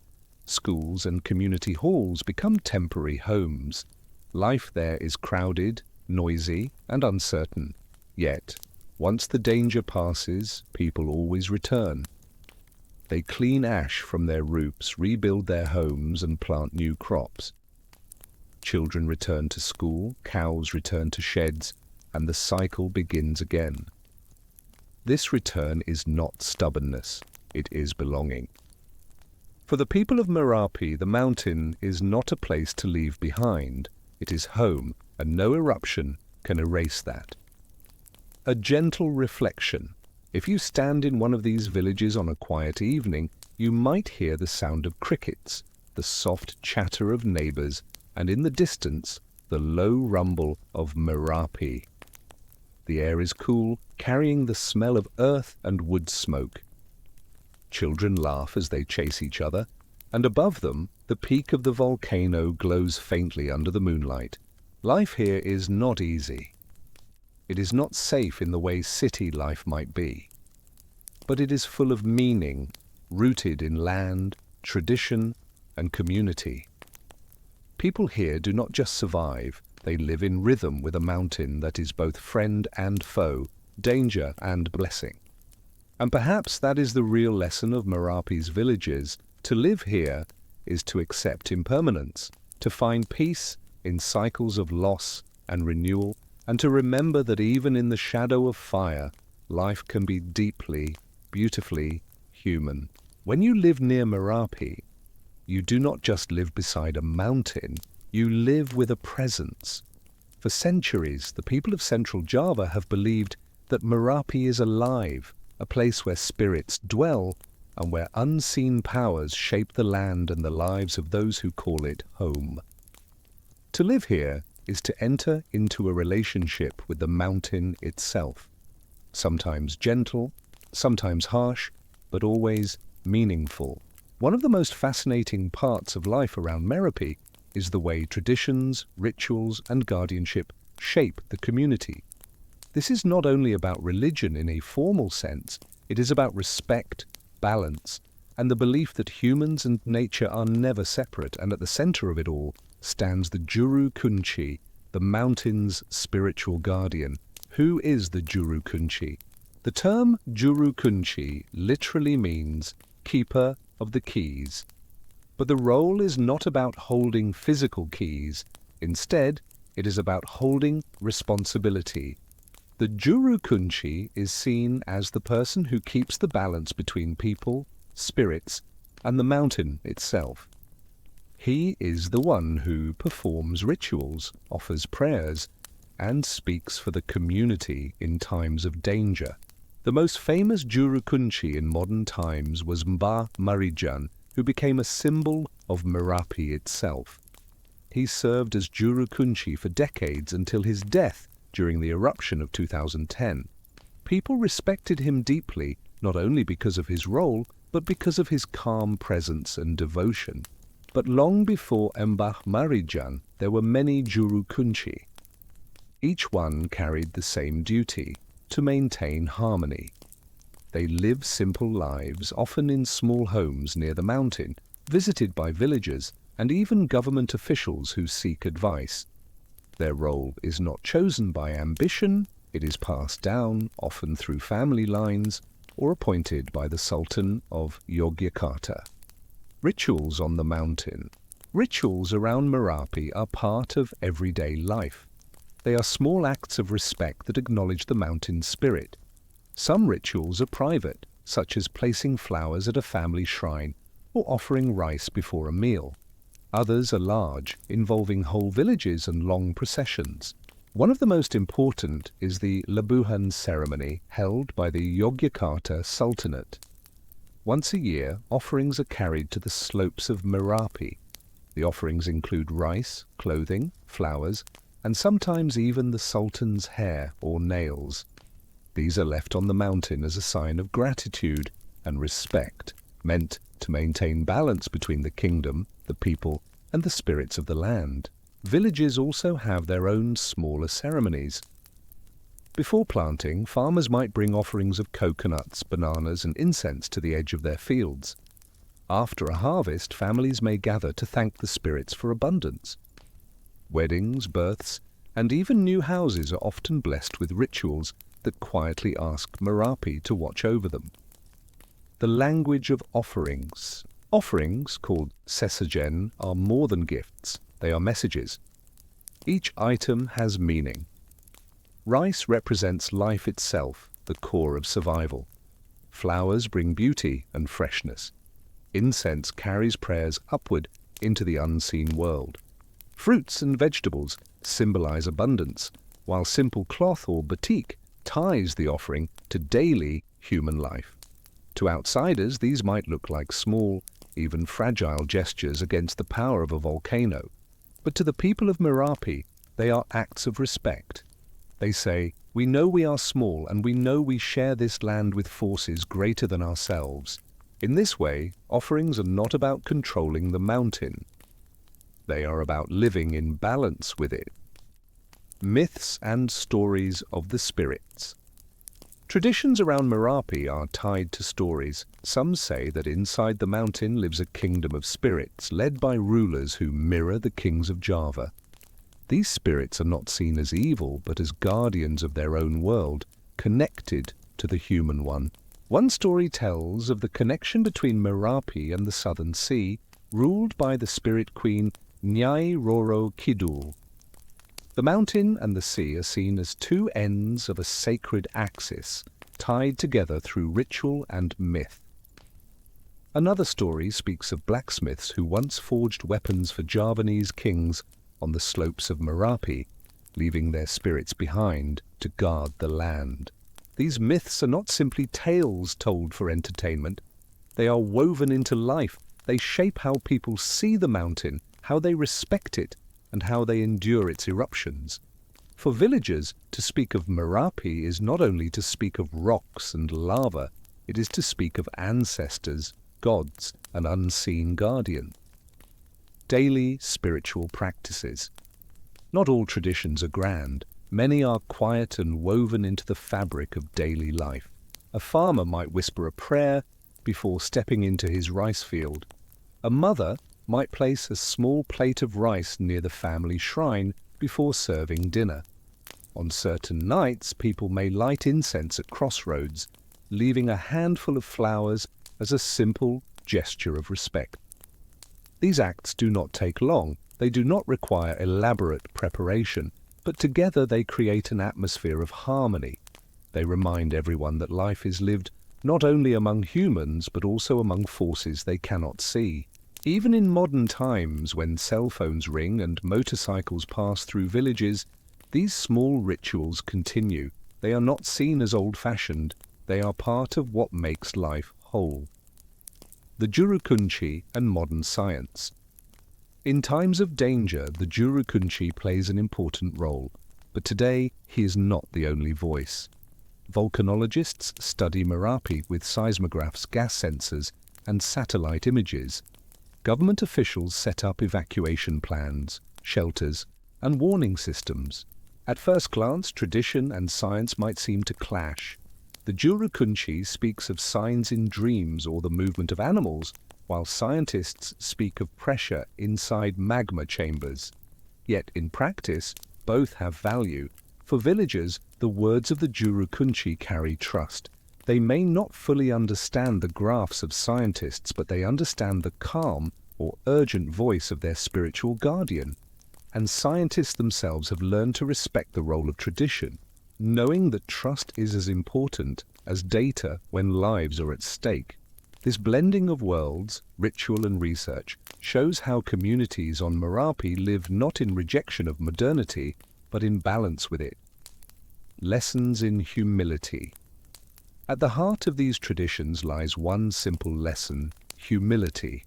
Schools and community halls become temporary homes. Life there is crowded, noisy, and uncertain. Yet, once the danger passes, people always return. They clean ash from their roofs, rebuild their homes, and plant new crops. Children return to school, cows return to sheds, and the cycle begins again. This return is not stubbornness, it is belonging. For the people of Merapi, the mountain is not a place to leave behind. It is home, and no eruption can erase that. A gentle reflection. If you stand in one of these villages on a quiet evening, you might hear the sound of crickets, the soft chatter of neighbors, and in the distance, the low rumble of Merapi. The air is cool, carrying the smell of earth and wood smoke. Children laugh as they chase each other, and above them, the peak of the volcano glows faintly under the moonlight. Life here is not easy. It is not safe in the way city life might be. But it is full of meaning, rooted in land, tradition, and community. People here do not just survive, they live in rhythm with a mountain that is both friend and foe, danger and blessing. And perhaps that is the real lesson of Merapi's villages. To live here is to accept impermanence, to find peace in cycles of loss and renewal, and to remember that even in the shadow of fire, life can be deeply, beautifully human. When you live near Merapi, you do not just live beside a mountain, you live with a presence. For centuries, the people of Central Java have believed that Merapi is alive, a place where spirits dwell and where unseen powers shape the land and the lives of those who call it home. To live here is to enter into a relationship with the mountain itself, sometimes gentle, sometimes harsh, but always meaningful. One of the most fascinating parts of life around Merapi is the way traditions, rituals, and guardianship shape the community. This is not only about religion in a formal sense, it is about respect, balance, and the belief that humans and nature are never separate, and at the center of it all stands the Juru Kunci, the mountain's spiritual guardian. Who is the Juru Kunci? The term Juru Kunci literally means keeper of the keys. But the role is not about holding physical keys. Instead, it is about holding responsibility. The Juru Kunci is seen as the person who keeps the balance between people, spirits, and the mountain itself. He is the one who performs rituals, offers prayers, and speaks for the community in times of danger. The most famous Juru Kunci in modern times was Mbah Marijan, who became a symbol of Merapi itself. He served as Juru Kunci for decades until his death during the eruption of 2010. People respected him deeply, not only because of his role, but because of his calm presence and devotion. But long before Mbah Marijan, there were many Juru Kunci. Each one carried the same duty, to maintain harmony. They live simple lives, often in small homes near the mountain, visited by villagers and even government officials who seek advice. Their role is not chosen by ambition, it is passed down, often through family lines, or appointed by the Sultan of Yogyakarta. Rituals on the mountain. Rituals around Merapi are part of everyday life. They are small acts of respect that acknowledge the mountain spirit. Some rituals are private, such as placing flowers at a family shrine or offering rice before a meal. Others are large, involving whole villages and long processions. One of the most important is the Labuhan ceremony held by the Yogyakarta Sultanate. Once a year, offerings are carried to the slopes of Merapi. The offerings include rice, clothing, flowers, and sometimes even the Sultan's hair or nails. These are left on the mountain as a sign of gratitude and respect, meant to maintain balance between the kingdom, the people, and the spirits of the land. Villages also have their own smaller ceremonies. Before planting, farmers might bring offerings of coconuts, bananas, and incense to the edge of their fields. After a harvest, families may gather to thank the spirits for abundance. Weddings, births, and even new houses are often blessed with rituals that quietly ask Merapi to watch over them. The language of offerings. Offerings, called sesajen, are more than gifts. They are messages. Each item has meaning. Rice represents life itself, the core of survival. Flowers bring beauty and freshness. Incense carries prayers upward into the unseen world. Fruits and vegetables symbolize abundance, while simple cloth or batik ties the offering to daily human life. To outsiders, these might look like small, even fragile gestures against the power of a volcano. But to the people of Merapi, they are acts of respect. They say, "We know we are small and we know we share this land with forces greater than ourselves." In this way, offerings are not about controlling the mountain. They are about living in balance with it. Myths and stories of the spirits. Traditions around Merapi are tied to stories. Some say that inside the mountain lives a kingdom of spirits led by rulers who mirror the kings of Java. These spirits are not seen as evil, but as guardians of their own world, connected to the human one. One story tells of the connection between Merapi and the Southern Sea, ruled by the spirit queen Nyai Roro Kidul. The mountain and the sea are seen as two ends of a sacred axis, tied together through ritual and myth. Another story speaks of blacksmiths who once forged weapons for Javanese kings on the slopes of Merapi, leaving their spirits behind to guard the land. These myths are not simply tales told for entertainment. They are woven into life. They shape how people see the mountain, how they respect it, and how they endure its eruptions. For villagers, to speak of Merapi is not only to speak of rocks and lava, it is to speak of ancestors, gods, and unseen guardians. Daily spiritual practices. Not all traditions are grand. Many are quiet and woven into the fabric of daily life. A farmer might whisper a prayer before stepping into his rice field. A mother might place a small plate of rice near the family shrine before serving dinner. On certain nights, people may light incense at crossroads, leaving a handful of flowers as a simple gesture of respect. These acts do not take long. They do not require elaborate preparation, but together they create an atmosphere of harmony. They remind everyone that life is lived not only among humans, but also among forces they cannot see. Even in modern times, when cell phones ring and motorcycles pass through villages, these small rituals continue. They are not seen as old-fashioned. They are part of what makes life whole. The Jurukunchi and modern science. In times of danger, the Jurukunchi plays an important role, but today he is not the only voice. Volcanologists study Merapi with seismographs, gas sensors, and satellite images. Government officials set up evacuation plans, shelters, and warning systems. At first glance, tradition and science might seem to clash. The Jurukunchi speaks of signs in dreams or the movement of animals, while scientists speak of pressure inside magma chambers. Yet in practice, both have value. For villagers, the words of the Jurukunchi carry trust. They may not fully understand the graphs of scientists, but they understand the calm or urgent voice of their spiritual guardian. And scientists themselves have learned to respect the role of tradition, knowing that trust is as important as data when lives are at stake. This blending of worlds, ritual and research, shows how communities on Merapi live not in rejection of modernity, but in balance with it. Lessons in humility. At the heart of these traditions lies one simple lesson: humility.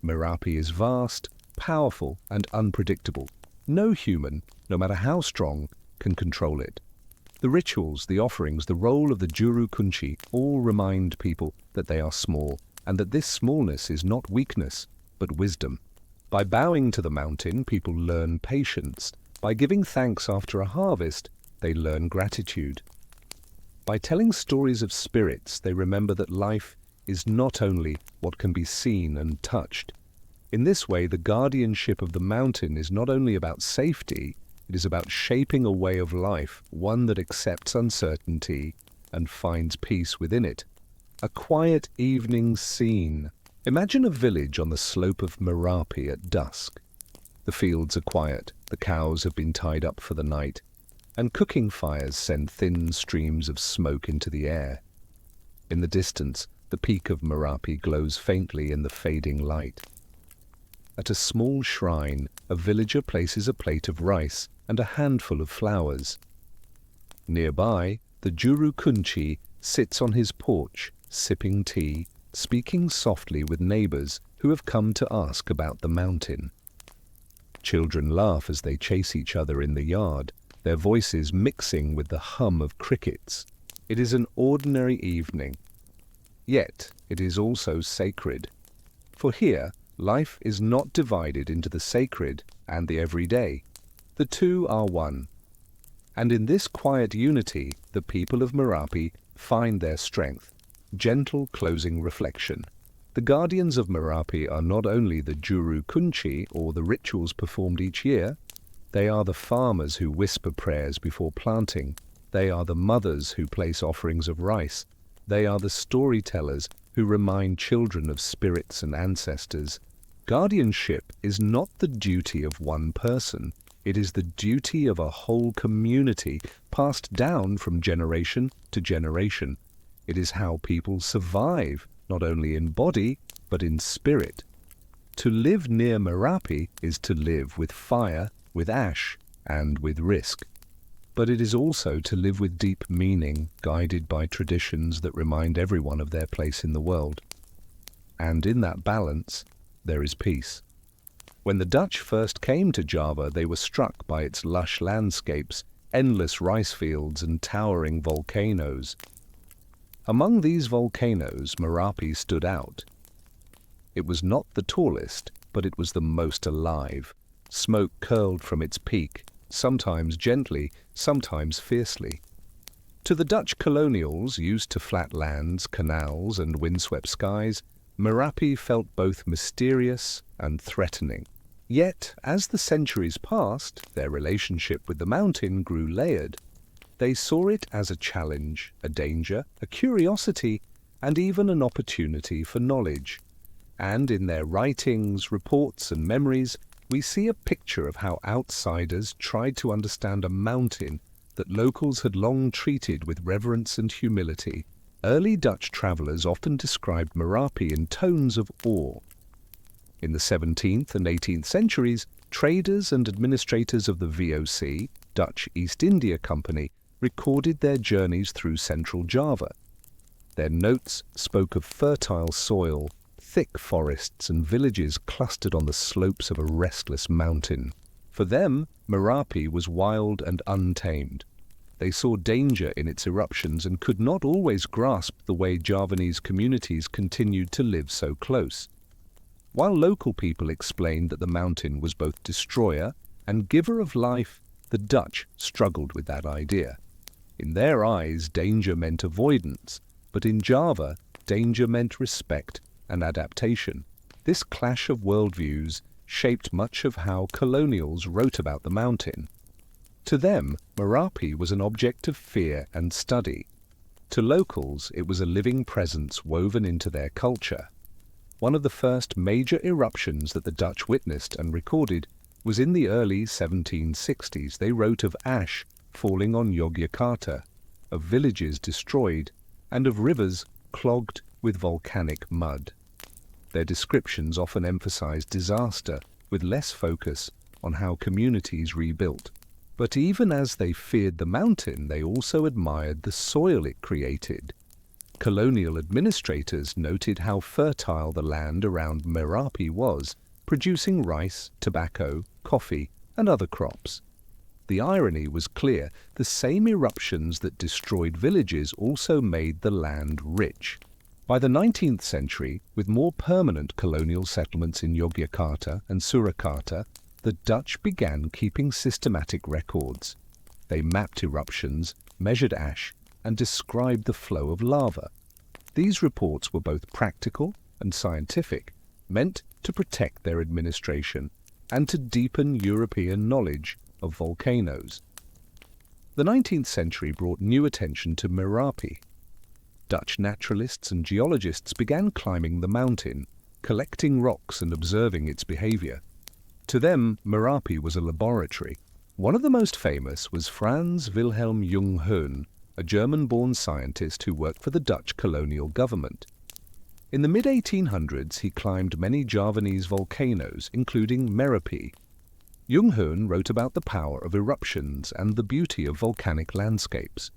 Merapi is vast, powerful, and unpredictable. No human, no matter how strong, can control it. The rituals, the offerings, the role of the Jurukunchi all remind people that they are small, and that this smallness is not weakness, but wisdom. By bowing to the mountain, people learn patience. By giving thanks after a harvest, they learn gratitude. By telling stories of spirits, they remember that life is not only what can be seen and touched. In this way, the guardianship of the mountain is not only about safety, it is about shaping a way of life, one that accepts uncertainty and finds peace within it. A quiet evening scene. Imagine a village on the slope of Merapi at dusk. The fields are quiet, the cows have been tied up for the night, and cooking fires send thin streams of smoke into the air. In the distance, the peak of Merapi glows faintly in the fading light. At a small shrine, a villager places a plate of rice and a handful of flowers. Nearby, the Jurukunchi sits on his porch, sipping tea, speaking softly with neighbors who have come to ask about the mountain. Children laugh as they chase each other in the yard, their voices mixing with the hum of crickets. It is an ordinary evening, yet it is also sacred. For here, life is not divided into the sacred and the everyday. The two are one. And in this quiet unity, the people of Merapi find their strength. Gentle closing reflection. The guardians of Merapi are not only the Jurukunchi or the rituals performed each year, they are the farmers who whisper prayers before planting. They are the mothers who place offerings of rice. They are the storytellers who remind children of spirits and ancestors. Guardianship is not the duty of one person. It is the duty of a whole community, passed down from generation to generation. It is how people survive, not only in body, but in spirit. To live near Merapi is to live with fire, with ash, and with risk. But it is also to live with deep meaning, guided by traditions that remind everyone of their place in the world. And in that balance, there is peace. When the Dutch first came to Java, they were struck by its lush landscapes, endless rice fields, and towering volcanoes. Among these volcanoes, Merapi stood out. It was not the tallest, but it was the most alive. Smoke curled from its peak, sometimes gently, sometimes fiercely. To the Dutch colonials, used to flat lands, canals, and windswept skies, Merapi felt both mysterious and threatening. Yet, as the centuries passed, their relationship with the mountain grew layered. They saw it as a challenge, a danger, a curiosity, and even an opportunity for knowledge. And in their writings, reports, and memories, we see a picture of how outsiders tried to understand a mountain that locals had long treated with reverence and humility. Early Dutch travelers often described Merapi in tones of awe. In the 17th and 18th centuries, traders and administrators of the VOC, Dutch East India Company, recorded their journeys through central Java. Their notes spoke of fertile soil, thick forests, and villages clustered on the slopes of a restless mountain. For them, Merapi was wild and untamed. They saw danger in its eruptions and could not always grasp the way Javanese communities continued to live so close. While local people explained that the mountain was both destroyer and giver of life, the Dutch struggled with that idea. In their eyes, danger meant avoidance, but in Java, danger meant respect and adaptation. This clash of worldviews shaped much of how colonials wrote about the mountain. To them, Merapi was an object of fear and study. To locals, it was a living presence woven into their culture. One of the first major eruptions that the Dutch witnessed and recorded was in the early 1760s. They wrote of ash falling on Yogyakarta, of villages destroyed, and of rivers clogged with volcanic mud. Their descriptions often emphasized disaster, with less focus on how communities rebuilt. But even as they feared the mountain, they also admired the soil it created. Colonial administrators noted how fertile the land around Merapi was, producing rice, tobacco, coffee, and other crops. The irony was clear: the same eruptions that destroyed villages also made the land rich. By the 19th century, with more permanent colonial settlements in Yogyakarta and Surakarta, the Dutch began keeping systematic records. They mapped eruptions, measured ash, and described the flow of lava. These reports were both practical and scientific, meant to protect their administration and to deepen European knowledge of volcanoes. The 19th century brought new attention to Merapi. Dutch naturalists and geologists began climbing the mountain, collecting rocks and observing its behavior. To them, Merapi was a laboratory. One of the most famous was Franz Wilhelm Junghön, a German-born scientist who worked for the Dutch colonial government. In the mid-1800s, he climbed many Javanese volcanoes, including Merapi. Junghön wrote about the power of eruptions and the beauty of volcanic landscapes.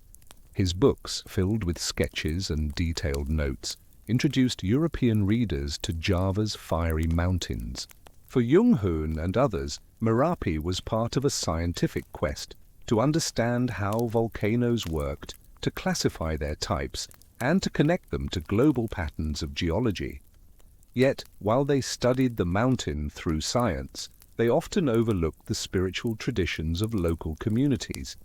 His books, filled with sketches and detailed notes, introduced European readers to Java's fiery mountains. For Junghön and others, Merapi was part of a scientific quest to understand how volcanoes worked, to classify their types, and to connect them to global patterns of geology. Yet, while they studied the mountain through science, they often overlooked the spiritual traditions of local communities.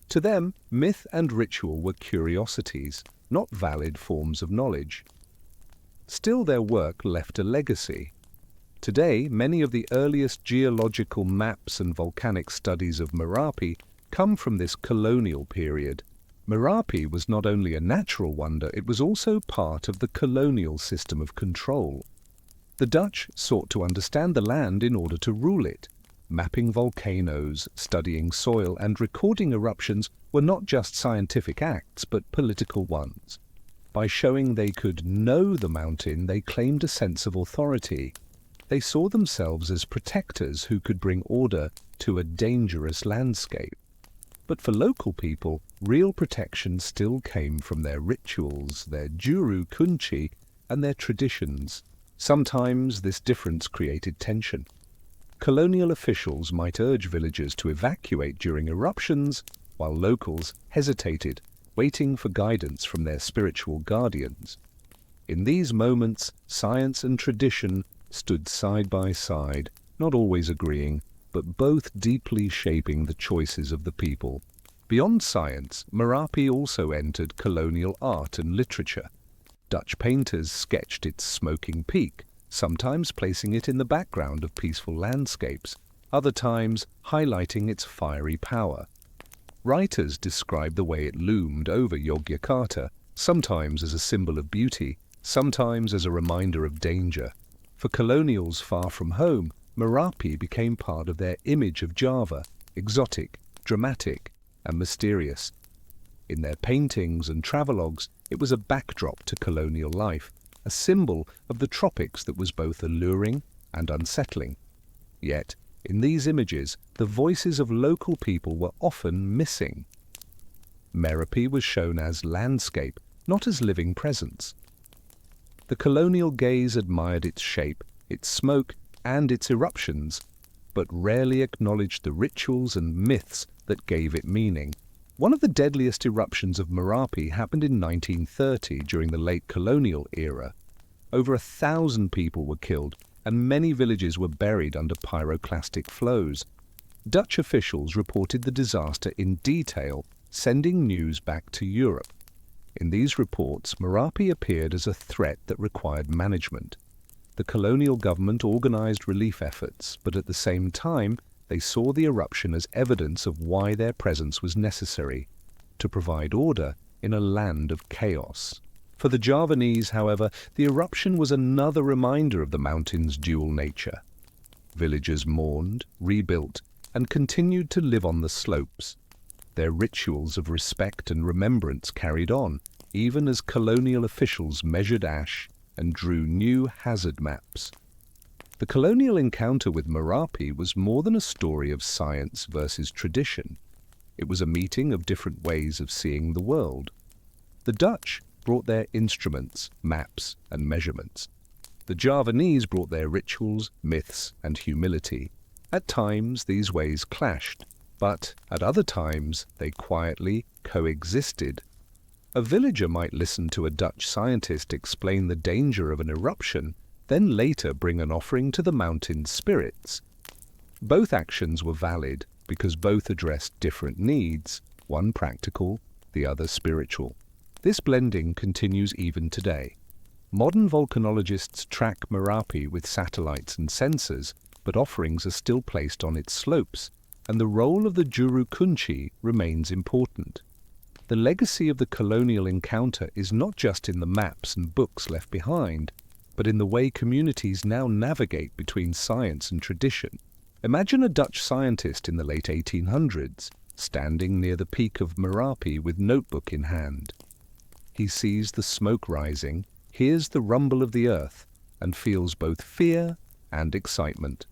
To them, myth and ritual were curiosities, not valid forms of knowledge. Still, their work left a legacy. Today, many of the earliest geological maps and volcanic studies of Merapi come from this colonial period. Merapi was not only a natural wonder, it was also part of the colonial system of control. The Dutch sought to understand the land in order to rule it. Mapping volcanoes, studying soil, and recording eruptions were not just scientific acts, but political ones. By showing they could know the mountain, they claimed a sense of authority. They saw themselves as protectors who could bring order to a dangerous landscape. But for local people, real protection still came from their rituals, their juru kunci, and their traditions. Sometimes this difference created tension. Colonial officials might urge villagers to evacuate during eruptions, while locals hesitated, waiting for guidance from their spiritual guardians. In these moments, science and tradition stood side by side, not always agreeing, but both deeply shaping the choices of the people. Beyond science, Merapi also entered colonial art and literature. Dutch painters sketched its smoking peak, sometimes placing it in the background of peaceful landscapes, other times highlighting its fiery power. Writers described the way it loomed over Yogyakarta, sometimes as a symbol of beauty, sometimes as a reminder of danger. For colonials far from home, Merapi became part of their image of Java, exotic, dramatic, and mysterious. In their paintings and travelogues, it was a backdrop to colonial life, a symbol of the tropics that was both alluring and unsettling. Yet, in these images, the voices of local people were often missing. Merapi was shown as landscape, not as living presence. The colonial gaze admired its shape, its smoke, and its eruptions, but rarely acknowledged the rituals and myths that gave it meaning. One of the deadliest eruptions of Merapi happened in 1930 during the late colonial era. Over 1,000 people were killed, and many villages were buried under pyroclastic flows. Dutch officials reported the disaster in detail, sending news back to Europe. In these reports, Merapi appeared as a threat that required management. The colonial government organized relief efforts, but at the same time, they saw the eruption as evidence of why their presence was necessary, to provide order in a land of chaos. For the Javanese, however, the eruption was another reminder of the mountain's dual nature. Villagers mourned, rebuilt, and continued to live on the slopes. Their rituals of respect and remembrance carried on, even as colonial officials measured ash and drew new hazard maps. The colonial encounter with Merapi was more than a story of science versus tradition. It was a meeting of different ways of seeing the world. The Dutch brought their instruments, maps, and measurements. The Javanese brought their rituals, myths, and humility. At times, these ways clashed, but at other times, they quietly coexisted. A villager might listen to a Dutch scientist explain the danger of an eruption, then later bring an offering to the mountain's spirits. Both actions were valid because both addressed different needs, one practical, the other spiritual. This blending continues even today. Modern volcanologists track Merapi with satellites and sensors, but offerings are still placed on its slopes, and the role of the Juru Kunci remains important. The legacy of the colonial encounter is not just in the maps and books left behind, but in the way communities now navigate between science and tradition. Imagine a Dutch scientist in the late 1800s, standing near the peak of Merapi with notebook in hand. He sees the smoke rising, hears the rumble of the earth, and feels both fear and excitement.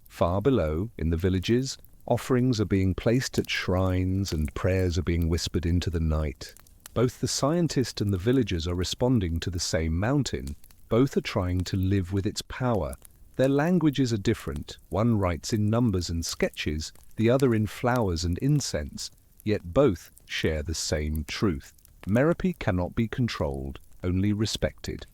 Far below, in the villages, offerings are being placed at shrines and prayers are being whispered into the night. Both the scientist and the villagers are responding to the same mountain. Both are trying to live with its power. Their languages are different. One writes in numbers and sketches, the other in flowers and incense, yet both share the same truth. Merapi cannot be controlled, only respected.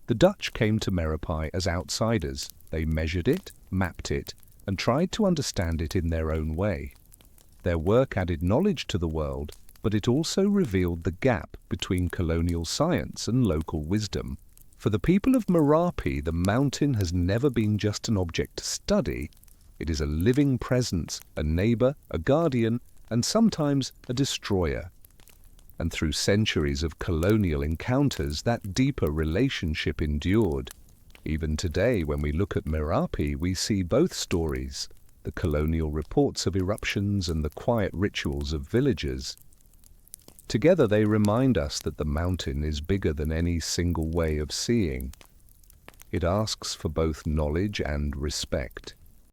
The Dutch came to Merapi as outsiders. They measured it, mapped it, and tried to understand it in their own way. Their work added knowledge to the world, but it also revealed the gap between colonial science and local wisdom. For the people of Merapi, the mountain has never been just an object to study. It is a living presence, a neighbor, a guardian, and sometimes a destroyer. And through centuries of colonial encounters, that deeper relationship endured. Even today, when we look at Merapi, we see both stories, the colonial reports of eruptions and the quiet rituals of villagers. Together they remind us that the mountain is bigger than any single way of seeing. It asks for both knowledge and respect.